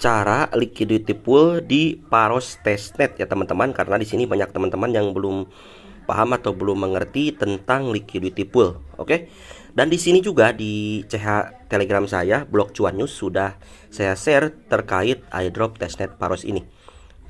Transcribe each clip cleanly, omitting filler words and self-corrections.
cara liquidity pool di Paros testnet ya teman-teman, karena di sini banyak teman-teman yang belum paham atau belum mengerti tentang liquidity pool. Oke. Dan di sini juga di CH Telegram saya, Blog Cuan News, sudah saya share terkait airdrop testnet Paros ini.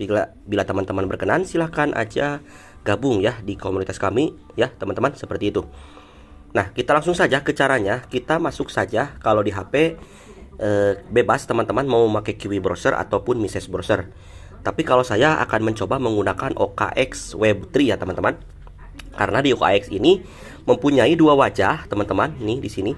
Bila teman-teman berkenan, silahkan aja gabung ya di komunitas kami ya teman-teman, seperti itu. Nah, kita langsung saja ke caranya. Kita masuk saja, kalau di HP bebas teman-teman mau pakai Kiwi Browser ataupun Mises Browser. Tapi kalau saya akan mencoba menggunakan OKX Web3 ya teman-teman. Karena di OKX ini mempunyai dua wajah teman-teman. Nih di sini,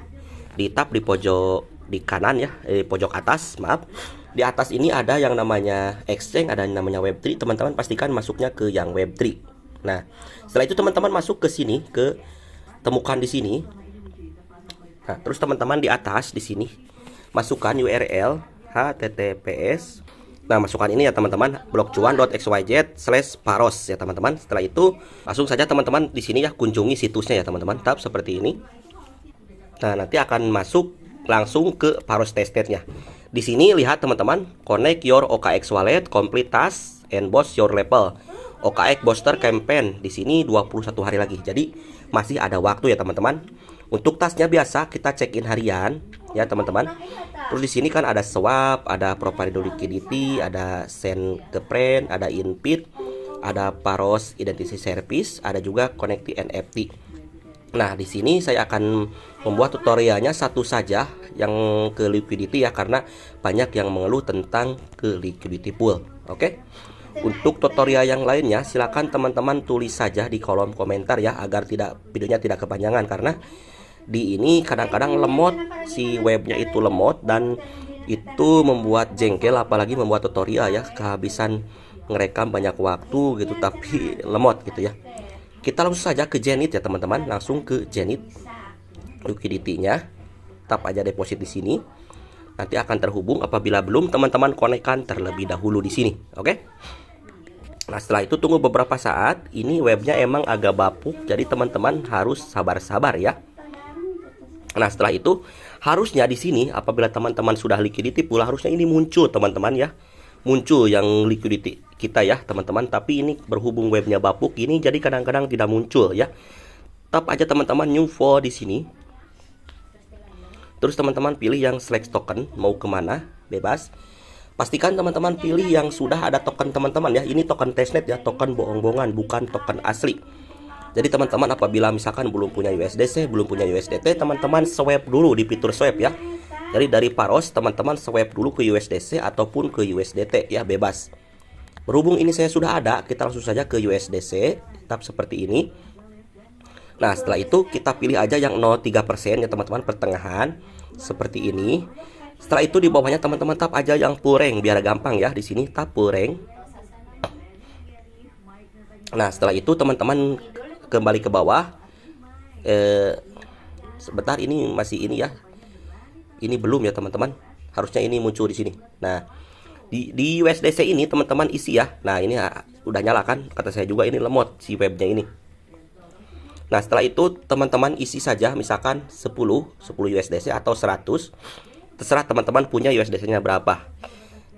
di tab di pojok di kanan ya, pojok atas, maaf. Di atas ini ada yang namanya exchange, ada yang namanya Web3. Teman-teman pastikan masuknya ke yang Web3. Nah, setelah itu teman-teman masuk ke sini, ke temukan di sini. Nah, terus teman-teman di atas di sini masukkan URL https. Nah, masukkan ini ya teman-teman, blogcuan.xyz/paros ya teman-teman. Setelah itu langsung saja teman-teman di sini ya kunjungi situsnya ya teman-teman, tab seperti ini. Nah, nanti akan masuk langsung ke Paros testnetnya. Di sini lihat teman-teman, connect your OKX wallet, complete task, and boost your level. OKX booster campaign di sini 21 hari lagi. Jadi masih ada waktu ya teman-teman. Untuk tasnya biasa kita check in harian ya teman-teman. Terus di sini kan ada swap, ada provider liquidity, ada send ke friend, ada invite, ada Paros identity service, ada juga connect NFT. Nah, di sini saya akan membuat tutorialnya satu saja yang ke liquidity ya, karena banyak yang mengeluh tentang ke liquidity pool. Oke. Untuk tutorial yang lainnya silakan teman-teman tulis saja di kolom komentar ya, agar videonya tidak kepanjangan, karena di ini kadang-kadang lemot, si webnya itu lemot dan itu membuat jengkel, apalagi membuat tutorial ya, kehabisan ngerekam banyak waktu gitu tapi lemot gitu ya. Kita langsung saja ke Zenith ya teman-teman, langsung ke Zenith liquidity-nya. Tap aja deposit di sini. Nanti akan terhubung apabila belum teman-teman konekkan terlebih dahulu di sini. Oke? Nah, setelah itu tunggu beberapa saat. Ini webnya emang agak bapuk, jadi teman-teman harus sabar-sabar ya. Nah, setelah itu harusnya di sini apabila teman-teman sudah liquidity pool, harusnya ini muncul teman-teman ya. Muncul yang liquidity kita ya teman-teman, tapi ini berhubung webnya bapuk ini jadi kadang-kadang tidak muncul ya. Tap aja teman-teman new for di sini. Terus teman-teman pilih yang select token, mau kemana, bebas. Pastikan teman-teman pilih yang sudah ada token teman-teman ya. Ini token testnet ya, token bohong-bohongan, bukan token asli. Jadi teman-teman apabila misalkan belum punya USDC, belum punya USDT, teman-teman swipe dulu di fitur swipe ya. Jadi dari Paros teman-teman swipe dulu ke USDC ataupun ke USDT ya, bebas. Berhubung ini saya sudah ada, kita langsung saja ke USDC, tap seperti ini. Nah, setelah itu kita pilih aja yang 0,3% ya teman-teman, pertengahan seperti ini. Setelah itu di bawahnya teman-teman tap aja yang full rank biar gampang ya. Di sini tap full rank. Nah, setelah itu teman-teman kembali ke bawah. Sebentar, ini masih ini ya. Ini belum ya teman-teman. Harusnya ini muncul di sini. Nah, di USDC ini teman-teman isi ya. Nah, ini udah nyala kan? Kata saya juga ini lemot si webnya ini. Nah, setelah itu teman-teman isi saja misalkan 10 USDC atau 100. Terserah teman-teman punya USDC-nya berapa.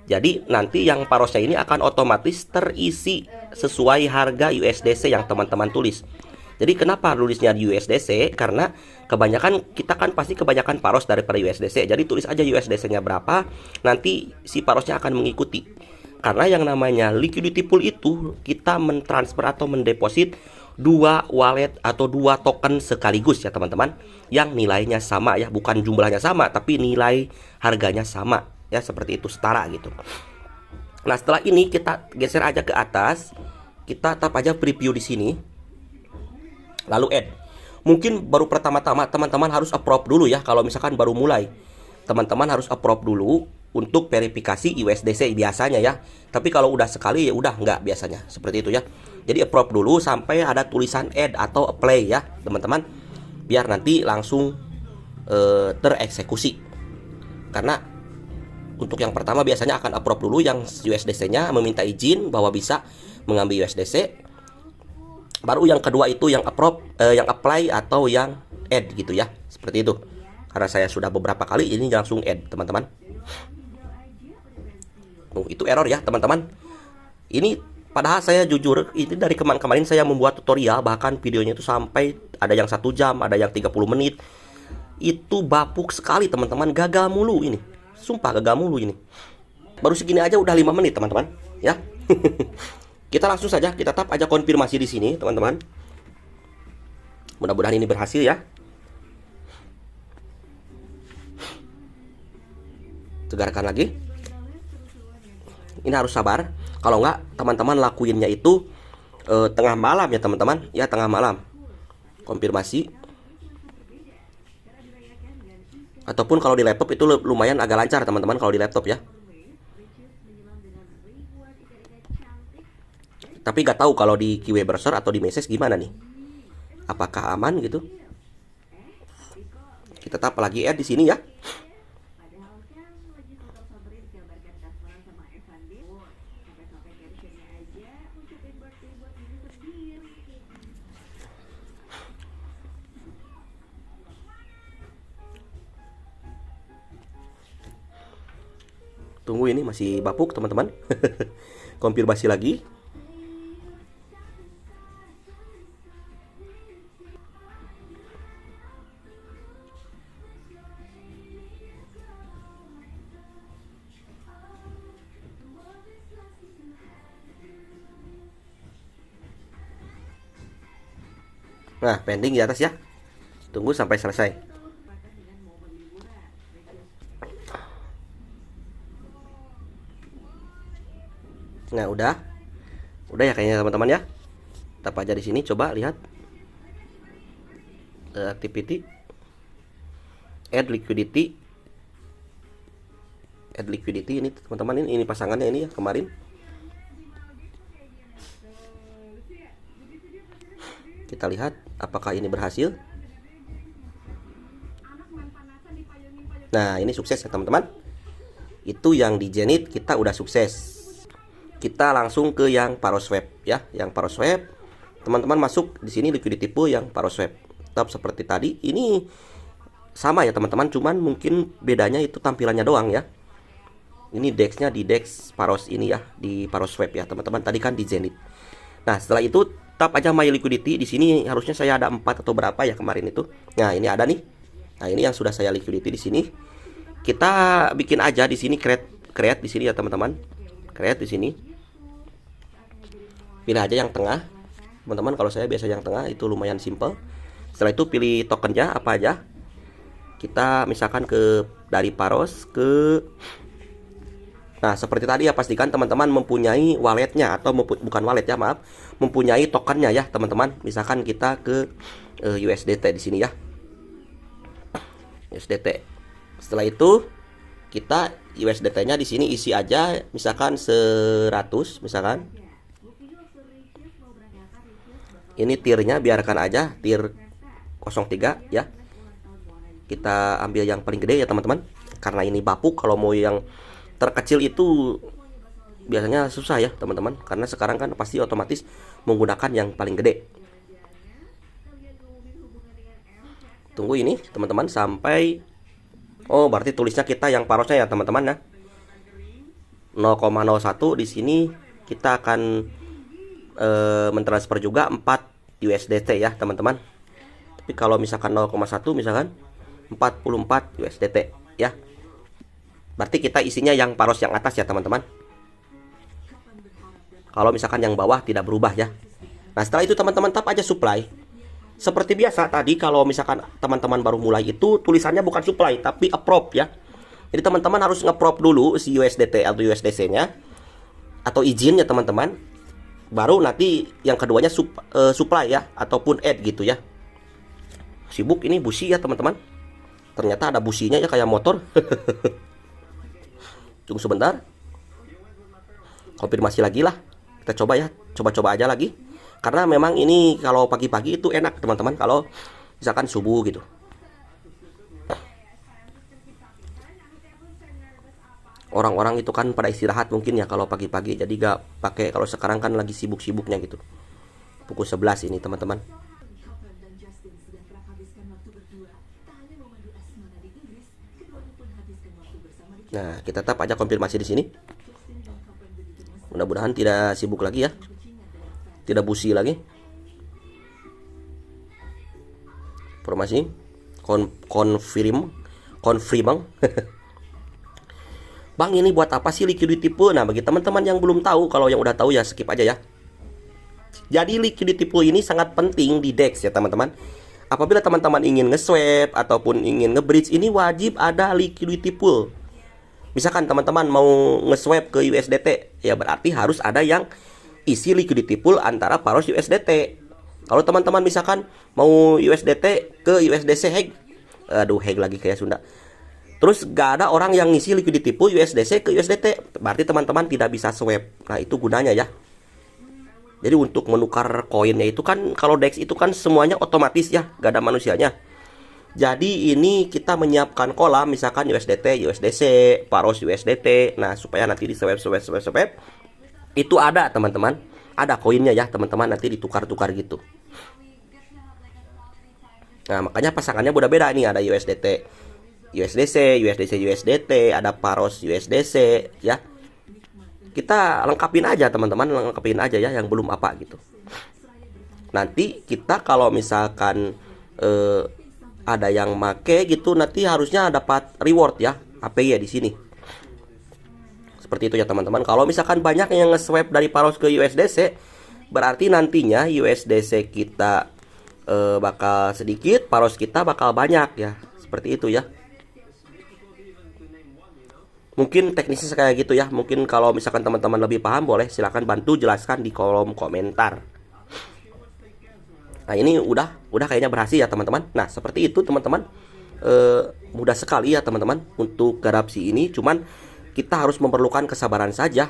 Jadi nanti yang Parosnya ini akan otomatis terisi sesuai harga USDC yang teman-teman tulis. Jadi kenapa tulisnya di USDC? Karena kebanyakan kita kan pasti kebanyakan Paros daripada USDC. Jadi tulis aja USDC-nya berapa, nanti si Parosnya akan mengikuti. Karena yang namanya liquidity pool itu kita mentransfer atau mendeposit dua wallet atau dua token sekaligus ya teman-teman, yang nilainya sama ya, bukan jumlahnya sama tapi nilai harganya sama ya, seperti itu, setara gitu. Nah, setelah ini kita geser aja ke atas, kita tap aja preview di sini. Lalu add. Mungkin baru pertama-tama teman-teman harus approve dulu ya. Kalau misalkan baru mulai, teman-teman harus approve dulu untuk verifikasi USDC biasanya ya. Tapi kalau udah sekali ya udah enggak biasanya. Seperti itu ya. Jadi approve dulu sampai ada tulisan add atau apply ya, teman-teman. Biar nanti langsung tereksekusi. Karena untuk yang pertama biasanya akan approve dulu yang USDC-nya, meminta izin bahwa bisa mengambil USDC. Baru yang kedua itu yang approve, yang apply atau yang add gitu ya, seperti itu. Karena saya sudah beberapa kali ini langsung add teman-teman. Oh, itu error ya teman-teman. Ini padahal saya jujur, ini dari kemarin saya membuat tutorial, bahkan videonya itu sampai ada yang 1 jam, ada yang 30 menit. Itu bapuk sekali teman-teman, gagal mulu ini. Sumpah gagal mulu ini. Baru segini aja udah 5 menit teman-teman, ya. Kita langsung saja, kita tap aja konfirmasi di sini teman-teman. Mudah-mudahan ini berhasil ya. Tegarkan lagi. Ini harus sabar. Kalau enggak, teman-teman lakuinnya itu tengah malam ya teman-teman. Ya, tengah malam. Konfirmasi. Ataupun kalau di laptop itu lumayan agak lancar teman-teman kalau di laptop ya. Tapi nggak tahu kalau di QW browser atau di message gimana nih. Apakah aman gitu? Kita tap lagi add di sini ya. Tunggu, ini masih bapuk teman-teman. Konfirmasi lagi. Nah, pending di atas ya. Tunggu sampai selesai. Nah, udah ya kayaknya teman-teman ya. Tap aja di sini, coba lihat activity, add liquidity ini teman-teman, ini pasangannya ini ya kemarin. Kita lihat apakah ini berhasil. Nah, ini sukses ya teman-teman. Itu yang di Zenith kita udah sukses. Kita langsung ke yang Paroswap ya, yang Paroswap. Teman-teman masuk di sini liquidity pool yang Paroswap. Tetap seperti tadi. Ini sama ya teman-teman, cuman mungkin bedanya itu tampilannya doang ya. Ini DEX-nya di DEX Paros ini ya, di Paroswap ya teman-teman. Tadi kan di Zenith. Nah, setelah itu tap aja my liquidity. Di sini harusnya saya ada 4 atau berapa ya kemarin itu. Nah, ini ada nih. Nah, ini yang sudah saya liquidity di sini. Kita bikin aja di sini create di sini ya teman-teman. Create di sini. Pilih aja yang tengah. Teman-teman, kalau saya biasa yang tengah, itu lumayan simple. Setelah itu pilih tokennya apa aja. Kita misalkan ke dari Paros ke, nah seperti tadi ya, pastikan teman-teman mempunyai walletnya atau bukan wallet ya, maaf, mempunyai tokennya ya teman-teman. Misalkan kita ke USDT di sini ya, USDT. Setelah itu kita USDT-nya di sini isi aja, misalkan 100 misalkan. Ini tiernya biarkan aja tier 03 ya. Kita ambil yang paling gede ya teman-teman. Karena ini bapuk, kalau mau yang terkecil itu biasanya susah ya teman-teman. Karena sekarang kan pasti otomatis menggunakan yang paling gede. Tunggu ini teman-teman sampai, oh berarti tulisnya kita yang parosnya ya teman-teman ya. 0,01 di sini kita akan mentransfer juga 4 USDT ya teman-teman. Tapi kalau misalkan 0,1 misalkan 44 USDT ya. Berarti kita isinya yang paros yang atas ya teman-teman. Kalau misalkan yang bawah tidak berubah ya. Nah, setelah itu teman-teman tap aja supply. Seperti biasa tadi, kalau misalkan teman-teman baru mulai itu tulisannya bukan supply tapi approve ya. Jadi teman-teman harus nge-prop dulu si USDT atau USDC-nya atau izinnya teman-teman. Baru nanti yang keduanya supply ya, ataupun add gitu ya. Sibuk ini busi ya teman-teman. Ternyata ada businya ya kayak motor. Tunggu sebentar. Konfirmasi lagi lah. Kita coba ya, coba-coba aja lagi. Karena memang ini kalau pagi-pagi itu enak teman-teman, kalau misalkan subuh gitu. Orang-orang itu kan pada istirahat mungkin ya kalau pagi-pagi, jadi gak pakai. Kalau sekarang kan lagi sibuk-sibuknya gitu. Pukul 11 ini teman-teman. Nah, kita tap aja konfirmasi di sini. Mudah-mudahan tidak sibuk lagi ya, tidak busi lagi. Informasi confirm Bang, ini buat apa sih liquidity pool? Nah, bagi teman-teman yang belum tahu, kalau yang udah tahu ya skip aja ya. Jadi liquidity pool ini sangat penting di DEX ya teman-teman. Apabila teman-teman ingin nge-swap ataupun ingin nge-bridge, ini wajib ada liquidity pool. Misalkan teman-teman mau nge-swap ke USDT, ya berarti harus ada yang isi liquidity pool antara Paros USDT. Kalau teman-teman misalkan mau USDT ke USDC hack, aduh hack lagi kayak Sunda. Terus gak ada orang yang ngisi liquidity pool USDC ke USDT, berarti teman-teman tidak bisa swap. Nah, itu gunanya ya. Jadi untuk menukar koinnya itu kan, kalau DEX itu kan semuanya otomatis ya, gak ada manusianya. Jadi ini kita menyiapkan kolam, misalkan USDT, USDC, Paros USDT. Nah, supaya nanti di swap itu ada teman-teman, ada koinnya ya teman-teman, nanti ditukar-tukar gitu. Nah, makanya pasangannya udah beda nih, ada USDT USDC, USDT, ada Paros USDC ya. Kita lengkapin aja teman-teman, lengkapin aja ya yang belum apa gitu. Nanti kita kalau misalkan ada yang make gitu, nanti harusnya dapat reward ya, APY di sini. Seperti itu ya teman-teman. Kalau misalkan banyak yang nge-swap dari Paros ke USDC, berarti nantinya USDC kita bakal sedikit, Paros kita bakal banyak ya. Seperti itu ya. Mungkin teknisnya kayak gitu ya. Mungkin kalau misalkan teman-teman lebih paham, boleh silahkan bantu jelaskan di kolom komentar. Nah, ini udah kayaknya berhasil ya teman-teman. Nah, seperti itu teman-teman. Mudah sekali ya teman-teman untuk garapsi ini. Cuman kita harus memerlukan kesabaran saja.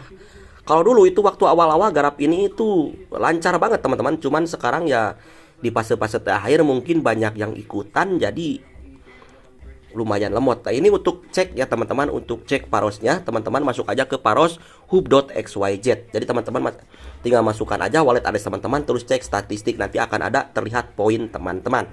Kalau dulu itu waktu awal-awal garap ini itu lancar banget teman-teman. Cuman sekarang ya di fase-fase terakhir mungkin banyak yang ikutan, jadi lumayan lemot. Nah, ini untuk cek ya teman-teman, untuk cek Parosnya, teman-teman masuk aja ke paroshub.xyz. Jadi teman-teman tinggal masukkan aja wallet address teman-teman, terus cek statistik, nanti akan ada terlihat poin teman-teman.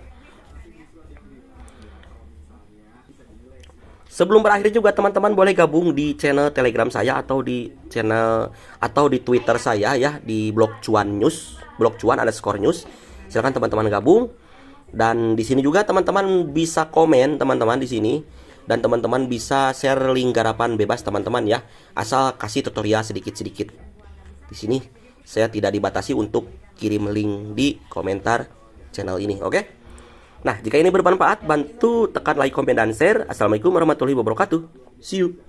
Sebelum berakhir juga teman-teman boleh gabung di channel Telegram saya atau di channel atau di Twitter saya ya, di Blog Cuan News, Blog Cuan _ news. Silakan teman-teman gabung. Dan di sini juga teman-teman bisa komen teman-teman di sini, dan teman-teman bisa share link garapan bebas teman-teman ya, asal kasih tutorial sedikit-sedikit. Di sini saya tidak dibatasi untuk kirim link di komentar channel ini, oke? Nah, jika ini bermanfaat, bantu tekan like, komen, dan share. Assalamualaikum warahmatullahi wabarakatuh. See you.